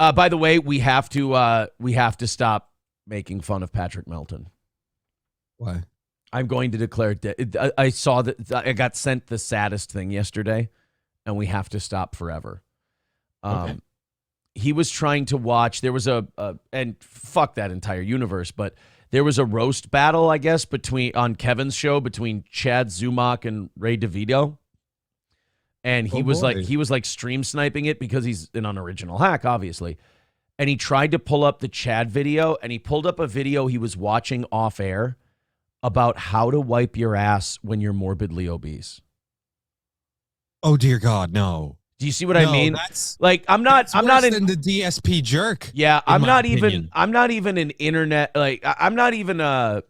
By the way, we have to stop making fun of Patrick Melton. Why? I'm going to declare I saw that I got sent the saddest thing yesterday, and we have to stop forever. Okay. He was trying to watch. There was and fuck that entire universe, but there was a roast battle, I guess, on Kevin's show between Chad Zumock and Ray DeVito. And he was like stream sniping it because he's an unoriginal hack, obviously. And he tried to pull up the Chad video, and he pulled up a video he was watching off air about how to wipe your ass when you're morbidly obese. Oh dear God, no. Do you see what I mean? Like I'm not in the DSP jerk. Yeah, I'm not even an internet I'm not even I'm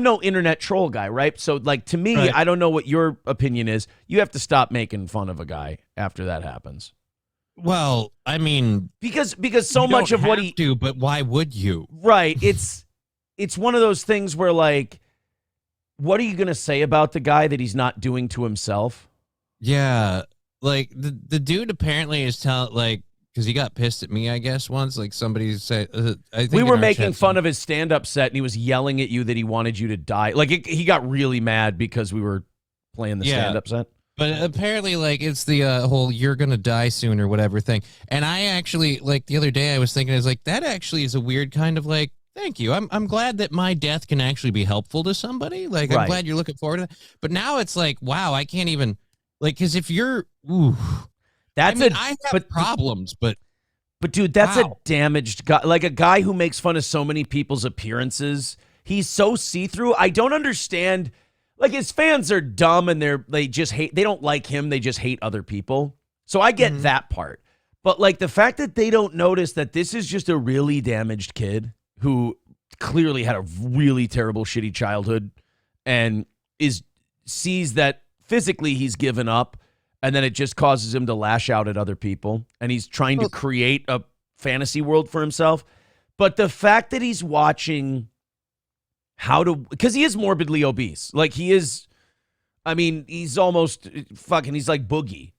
no internet troll guy, right? So like to me, right. I don't know what your opinion is. You have to stop making fun of a guy after that happens. Well, I mean, because so much of what he do, but why would you? Right. It's one of those things where like, what are you going to say about the guy that he's not doing to himself? Yeah. Like the dude apparently is because he got pissed at me, I guess, once. Like somebody said, I think we were making fun of his stand-up set, and he was yelling at you that he wanted you to die. Like he got really mad because we were playing the stand-up set. But apparently, like it's the whole "you're gonna die soon" or whatever thing. And I actually, like the other day, I was thinking, that actually is a weird kind of like, thank you. I'm glad that my death can actually be helpful to somebody. Like I'm glad you're looking forward to that. But now it's like, wow, I can't even because if you're, I have problems, but dude, that's a damaged guy, like a guy who makes fun of so many people's appearances. He's so see-through. I don't understand. Like his fans are dumb and they don't like him. They just hate other people. So I get that part. But like the fact that they don't notice that this is just a really damaged kid who clearly had a really terrible, shitty childhood and sees that physically he's given up. And then it just causes him to lash out at other people. And he's trying to create a fantasy world for himself. But the fact that he's watching because he is morbidly obese. Like he is, I mean, he's almost he's like Boogie.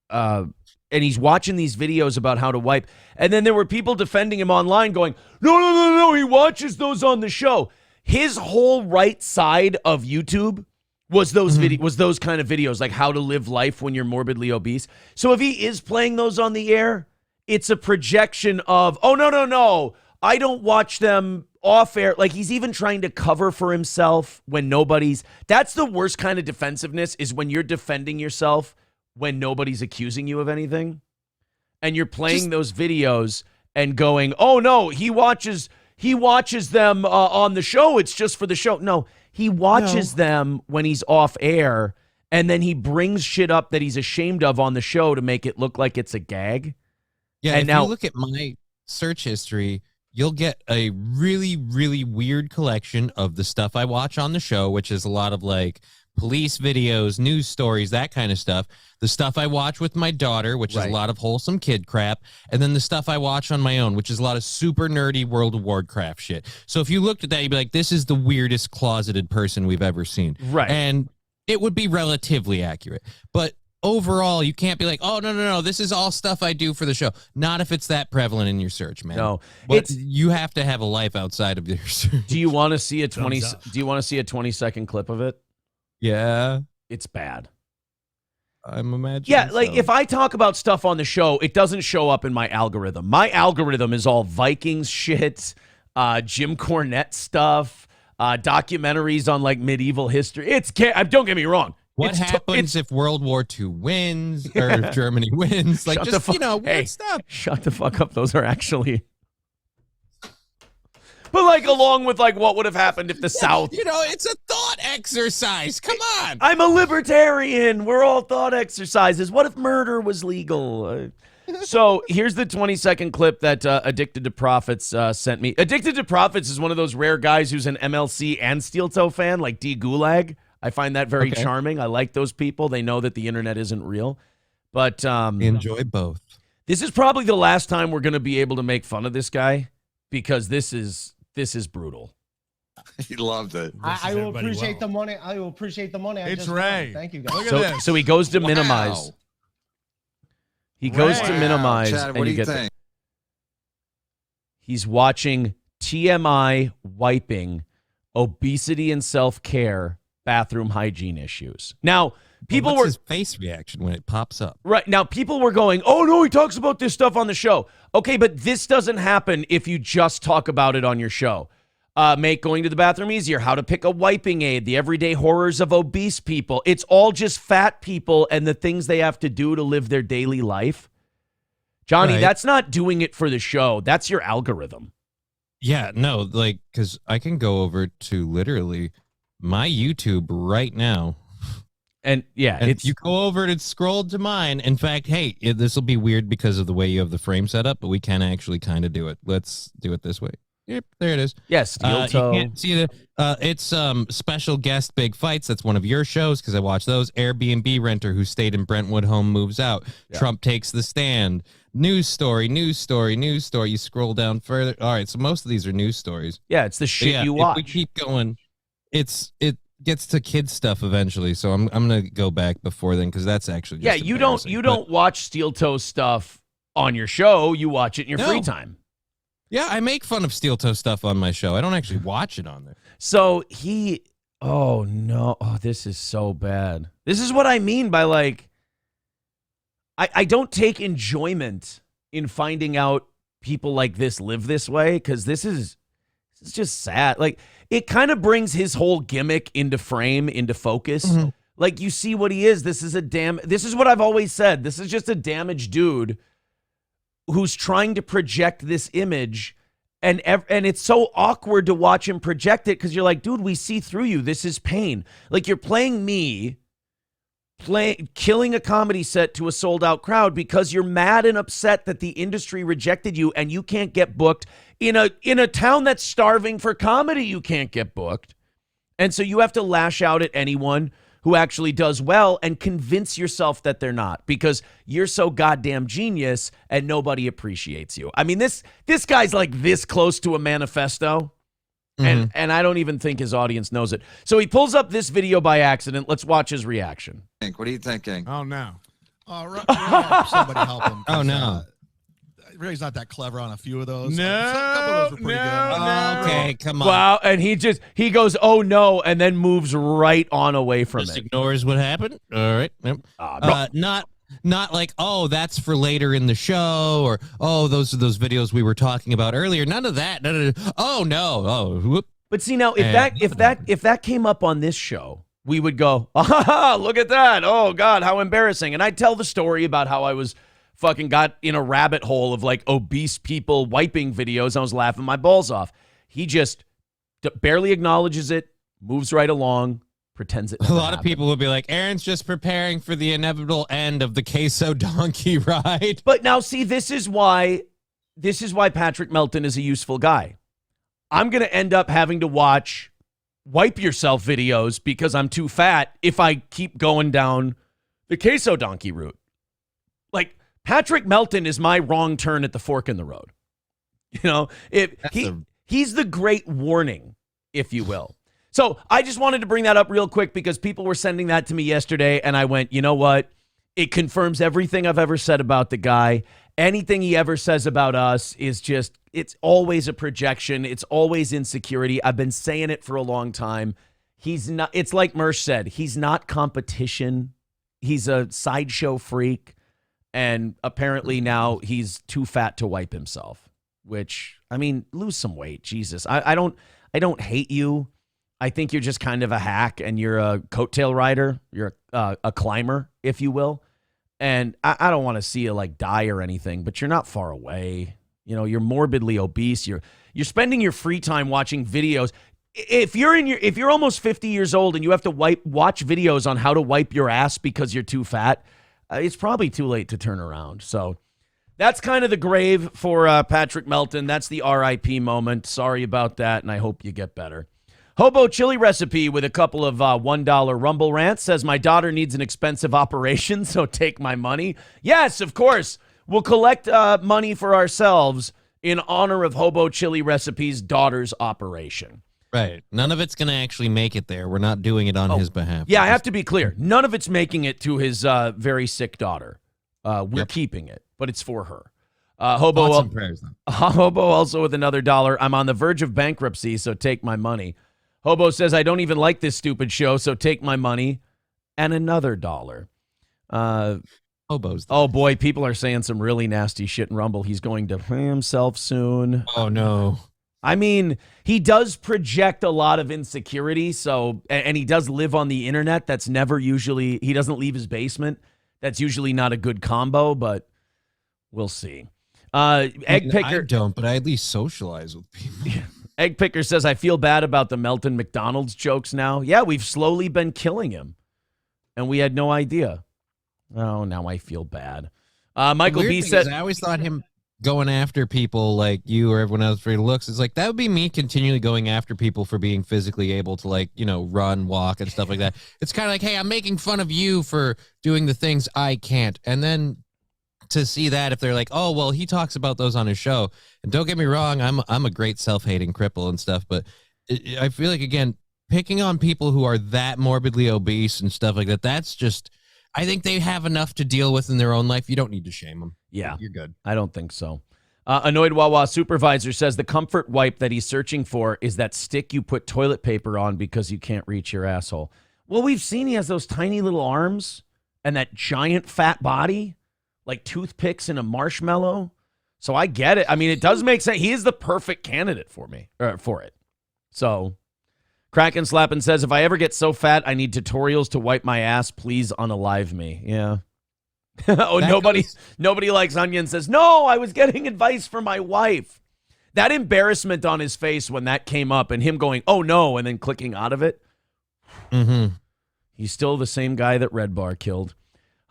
And he's watching these videos about how to wipe. And then there were people defending him online going, no, he watches those on the show. His whole right side of YouTube was those those kind of videos, like how to live life when you're morbidly obese. So if he is playing those on the air, it's a projection of, oh, no, I don't watch them off air. Like he's even trying to cover for himself when that's the worst kind of defensiveness, is when you're defending yourself when nobody's accusing you of anything. And you're playing those videos and going, oh no, he watches them on the show. It's just for the show. No, he watches them when he's off air, and then he brings shit up that he's ashamed of on the show to make it look like it's a gag. Yeah, and if you look at my search history, you'll get a really, really weird collection of the stuff I watch on the show, which is a lot of like police videos, news stories, that kind of stuff. The stuff I watch with my daughter, which is a lot of wholesome kid crap. And then the stuff I watch on my own, which is a lot of super nerdy World of Warcraft shit. So if you looked at that, you'd be like, this is the weirdest closeted person we've ever seen. Right. And it would be relatively accurate. But overall, you can't be like, oh, no, this is all stuff I do for the show. Not if it's that prevalent in your search, man. No. But you have to have a life outside of your search. Do you want to see a 20-second clip of it? Yeah. It's bad. I'm imagining. Yeah, like if I talk about stuff on the show, it doesn't show up in my algorithm. My algorithm is all Vikings shit, Jim Cornette stuff, documentaries on like medieval history. Don't get me wrong. What happens if World War II wins or if Germany wins? Like, weird stuff. Shut the fuck up. Those are actually... But like along with like what would have happened if the South... it's a thought exercise. Come on. I'm a libertarian. We're all thought exercises. What if murder was legal? So here's the 20-second clip that Addicted to Profits sent me. Addicted to Profits is one of those rare guys who's an MLC and Steel Toe fan, like D Gulag. I find that very charming. I like those people. They know that the internet isn't real. But enjoy both. This is probably the last time we're going to be able to make fun of this guy, because this is brutal. He loved it. I will appreciate the money. I will appreciate the money. It's Ray. Thank you, guys. Look at this. So he goes to minimize. He goes to minimize, Chad, and what do you you get think? he's watching TMI wiping, obesity and self-care, bathroom hygiene issues. Now, people What's were his face reaction when it pops up? right now. People were going, "Oh no, he talks about this stuff on the show." Okay, but this doesn't happen if you just talk about it on your show. Make going to the bathroom easier. How to pick a wiping aid. The everyday horrors of obese people. It's all just fat people and the things they have to do to live their daily life. Johnny, Right. that's not doing it for the show. That's your algorithm. Yeah, no, like, because I can go over to literally my YouTube right now. And yeah, And it's if you go over and scroll to mine, in fact, hey, this will be weird because of the way you have the frame set up, but we can actually kind of do it. Let's do it this way. Yep, there it is. yes, steel You toe. can't see the. It's special guest big fights. That's one of your shows because I watch those. Airbnb renter who stayed in Brentwood home moves out. Yeah. Trump takes the stand. News story, news story, news story. You scroll down further. All right, so most of these are news stories. Yeah, it's the But shit yeah, you if watch. we keep going, it gets to kids stuff eventually. So I'm gonna go back before then because that's actually just you embarrassing. don't watch steel toe stuff on your show. You watch it in your free No. time. Yeah, I make fun of steel toe stuff on my show. I don't actually watch it on there. So oh no, this is so bad. This is what I mean by like, I don't take enjoyment in finding out people like this live this way because this is just sad. Like it kind of brings his whole gimmick into frame, into focus. Mhm. Like you see what he is. This is what I've always said. This is just a damaged dude who's trying to project this image, and it's so awkward to watch him project it because you're like, dude, we see through you. This is pain. Like you're playing me, killing a comedy set to a sold out crowd because you're mad and upset that the industry rejected you and you can't get booked in a town that's starving for comedy. You can't get booked, and so you have to lash out at anyone who actually does well and convince yourself that they're not because you're so goddamn genius and nobody appreciates you. I mean, this guy's like this close to a manifesto, and I don't even think his audience knows it. So he pulls up this video by accident. Let's watch his reaction. What are you thinking? Oh no. Somebody help him. Oh, no. Ray's not that clever on a few of those. No, a couple of those were pretty good. Okay, come on. Wow, and he goes, oh no, and then moves right on away from Just it. ignores what happened. All right. Yep. Not like, oh, that's for later in the show, or oh, those are those videos we were talking about earlier. None of that. Oh no. Oh, whoop. But see now, if that came up on this show, we would go, look at that. Oh God, how embarrassing. And I'd tell the story about how I was fucking got in a rabbit hole of like obese people wiping videos. I was laughing my balls off. He just barely acknowledges it, moves right along, pretends it. A lot of people would be like, Aaron's just preparing for the inevitable end of the queso donkey ride. But now see, this is why Patrick Melton is a useful guy. I'm going to end up having to watch wipe yourself videos because I'm too fat if I keep going down the queso donkey route. Like, Patrick Melton is my wrong turn at the fork in the road. You know, he's the great warning, if you will. So I just wanted to bring that up real quick because people were sending that to me yesterday, and I went, you know what? It confirms everything I've ever said about the guy. Anything he ever says about us is just, it's always a projection. It's always insecurity. I've been saying it for a long time. He's not, it's like Mersh said, he's not competition. He's a sideshow freak. And apparently now he's too fat to wipe himself, which, I mean, lose some weight. Jesus. I don't hate you. I think you're just kind of a hack and you're a coattail rider. You're a climber, if you will. And I don't want to see you like die or anything, but you're not far away. You know, you're morbidly obese. You're spending your free time watching videos. If you're almost 50 years old and you have to watch videos on how to wipe your ass because you're too fat, it's probably too late to turn around. So that's kind of the grave for Patrick Melton. That's the RIP moment. Sorry about that, and I hope you get better. Hobo Chili Recipe with a couple of $1 Rumble Rants says, my daughter needs an expensive operation, so take my money. Yes, of course. We'll collect money for ourselves in honor of Hobo Chili Recipe's daughter's operation. Right. None of it's going to actually make it there. We're not doing it on his behalf. Yeah, I have to be clear. None of it's making it to his very sick daughter. We're keeping it, but it's for her. Prayers, Hobo also with another $1. I'm on the verge of bankruptcy, so take my money. Hobo says, I don't even like this stupid show, so take my money. And another $1. Hobos. Oh, boy, people are saying some really nasty shit in Rumble. He's going to hang himself soon. Oh, no. I mean, he does project a lot of insecurity, so, and he does live on the internet. That's never usually, he doesn't leave his basement. That's usually not a good combo, but we'll see. Egg Picker. I don't, but I at least socialize with people. Egg Picker says, I feel bad about the Melton McDonald's jokes now. Yeah, we've slowly been killing him, and we had no idea. Oh, now I feel bad. Michael B said, I always thought him going after people like you or everyone else for your looks is like, that would be me continually going after people for being physically able to, like, you know, run, walk, and stuff like that. It's kind of like, hey, I'm making fun of you for doing the things I can't. And then to see that, if they're like, oh, well, he talks about those on his show. And don't get me wrong, I'm a great self-hating cripple and stuff, but I feel like, again, picking on people who are that morbidly obese and stuff like that, that's just, I think they have enough to deal with in their own life. You don't need to shame them. Yeah. You're good. I don't think so. Annoyed Wawa Supervisor says the comfort wipe that he's searching for is that stick you put toilet paper on because you can't reach your asshole. Well, we've seen he has those tiny little arms and that giant fat body, like toothpicks in a marshmallow. So I get it. I mean, it does make sense. He is the perfect candidate for me, for it. So Kraken Slappin says, if I ever get so fat I need tutorials to wipe my ass, please unalive me. Yeah. Oh, nobody likes Onion says, no, I was getting advice from my wife. That embarrassment on his face when that came up and him going, oh, no, and then clicking out of it. Mm-hmm. He's still the same guy that Red Bar killed.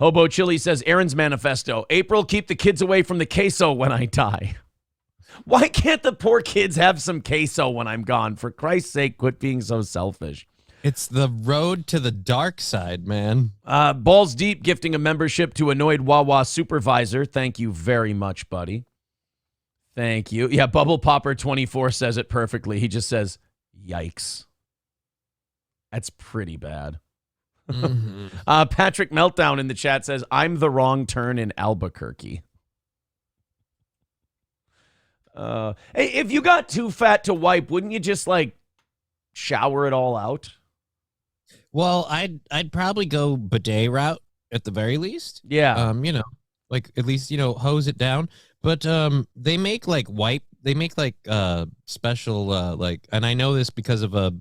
Hobo Chili says, Aaron's manifesto, April, keep the kids away from the queso when I die. Why can't the poor kids have some queso when I'm gone? For Christ's sake, quit being so selfish. It's the road to the dark side, man. Balls Deep gifting a membership to Annoyed Wawa Supervisor. Thank you very much, buddy. Thank you. Yeah, Bubble Popper 24 says it perfectly. He just says, yikes. That's pretty bad. Mm-hmm. Patrick Meltdown in the chat says, I'm the wrong turn in Albuquerque. Hey, if you got too fat to wipe, wouldn't you just, like, shower it all out? Well, I'd probably go bidet route at the very least. Yeah. You know, like at least, you know, hose it down. But they make like special like, and I know this because of a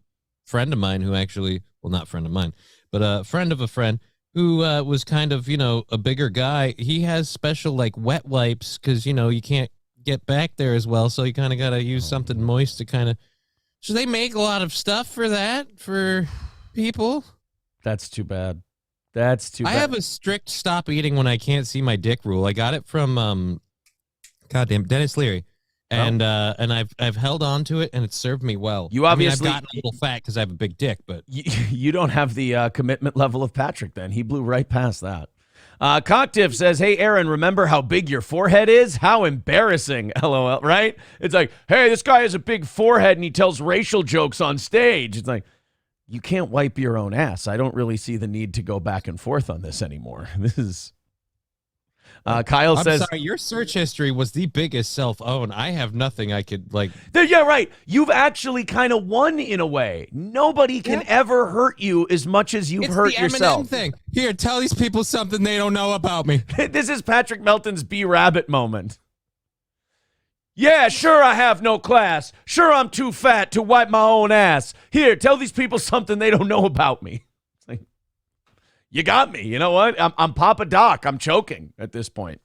friend of mine who actually, well, not friend of mine, but a friend of a friend who was kind of, you know, a bigger guy. He has special like wet wipes because, you know, you can't get back there as well, so you kind of got to use something moist to kind of. So they make a lot of stuff for that for people. That's too bad. That's too bad. I have a strict stop eating when I can't see my dick rule. I got it from goddamn Dennis Leary. And I've held on to it and it's served me well. You obviously I've gotten a little fat because I have a big dick, but you don't have the commitment level of Patrick then. He blew right past that. Cocktiff says, hey, Aaron, remember how big your forehead is? How embarrassing, LOL, right? It's like, hey, this guy has a big forehead and he tells racial jokes on stage. It's like, you can't wipe your own ass. I don't really see the need to go back and forth on this anymore. This is... Kyle says, sorry, your search history was the biggest self-own. I have nothing I could, like... Yeah, right. You've actually kind of won in a way. Nobody can ever hurt you as much as you've hurt yourself. It's the Eminem thing. Here, tell these people something they don't know about me. This is Patrick Melton's B-Rabbit moment. Yeah, sure I have no class. Sure I'm too fat to wipe my own ass. Here, tell these people something they don't know about me. It's like, you got me. You know what? I'm Papa Doc. I'm choking at this point.